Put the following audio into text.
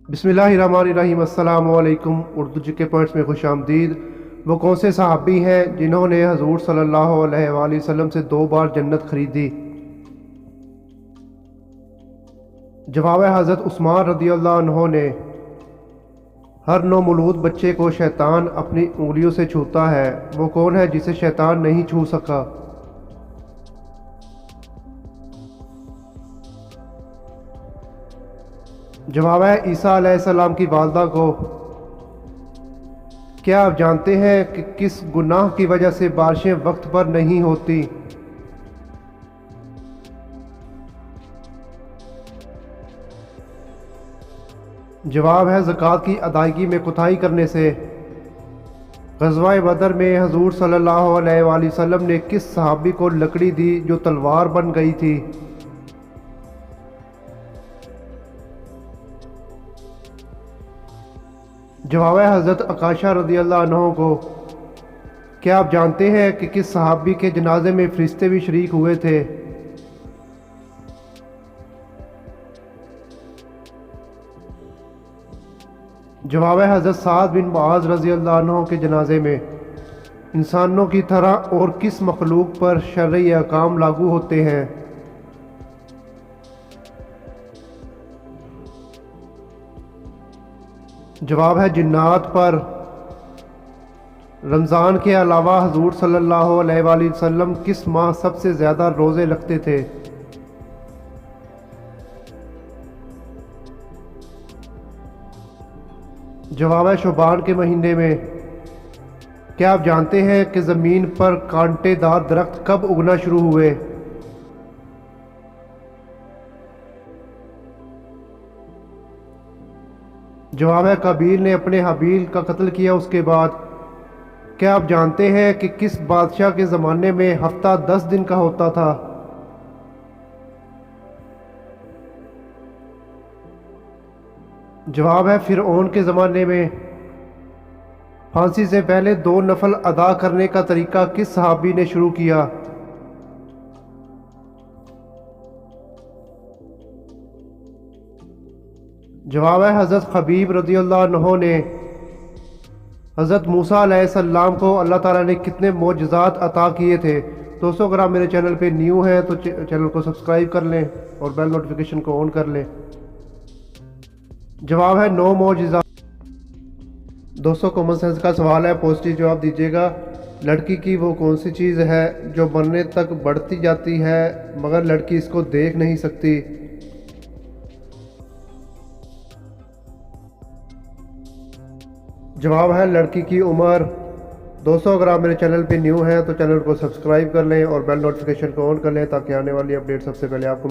बिस्मिल्लाहिर्रहमानिर्रहीम। अस्सलाम वालेकुम। उर्दू के पॉइंट्स में खुश आमदीद। वो कौन से सहाबी हैं जिन्होंने हजूर सल्लल्लाहु अलैहि वसल्लम से 2 बार जन्नत खरीदी? जवाब है हज़रत उस्मान रदी अल्लाह अन्हो ने। हर नौमौलूद बच्चे को शैतान अपनी उंगलियों से छूता है, वो कौन है जिसे शैतान नहीं छू सका? जवाब है ईसा अलैहिस्सलाम की वालदा को। क्या आप जानते हैं कि किस गुनाह की वजह से बारिशें वक्त पर नहीं होती? जवाब है ज़कात की अदायगी में कोताही करने से। ग़ज़वा बदर में हजूर सल्लल्लाहु अलैहि वसल्लम ने किस सहाबी को लकड़ी दी जो तलवार बन गई थी? जवाब है हज़रत अकाशा रदी अल्लाह अन्हो को। क्या आप जानते हैं कि किस सहाबी के जनाजे में फरिश्ते भी शरीक हुए थे? जवाब है हज़रत साद बिन मुआज़ रज़ी अल्लाह अन्हो के जनाजे में। इंसानों की तरह और किस मखलूक पर शरई अहकाम लागू होते हैं? जवाब है जिन्नात पर। रमज़ान के अलावा हजूर सल्लल्लाहु अलैहि वसल्लम किस माह सबसे ज़्यादा रोज़े रखते थे? जवाब है शुबान के महीने में। क्या आप जानते हैं कि ज़मीन पर कांटेदार दरख्त कब उगना शुरू हुए? जवाब है काबील ने अपने हाबील का कत्ल किया उसके बाद। क्या आप जानते हैं कि किस बादशाह के ज़माने में हफ्ता 10 दिन का होता था? जवाब है फ़िरऔन के ज़माने में। फांसी से पहले 2 नफल अदा करने का तरीका किस सहाबी ने शुरू किया? जवाब है हज़रत खबीब रज़ी अल्लाह अन्हो ने। हज़रत मूसा अलैहिस्सलाम को अल्लाह ताला ने कितने मोजज़ात अता किए थे? दोस्तों, अगर आप मेरे चैनल पे न्यू हैं तो चैनल को सब्सक्राइब कर लें और बेल नोटिफिकेशन को ऑन कर लें। जवाब है 9 मोजज़ात। दोस्तों, कॉमन सेंस का सवाल है, पॉजिटिव जवाब दीजिएगा। लड़की की वो कौन सी चीज़ है जो मरने तक बढ़ती जाती है मगर लड़की इसको देख नहीं सकती? जवाब है लड़की की उम्र। दोस्तों, अगर आप मेरे चैनल पे न्यू हैं तो चैनल को सब्सक्राइब कर लें और बेल नोटिफिकेशन को ऑन कर लें ताकि आने वाली अपडेट सबसे पहले आपको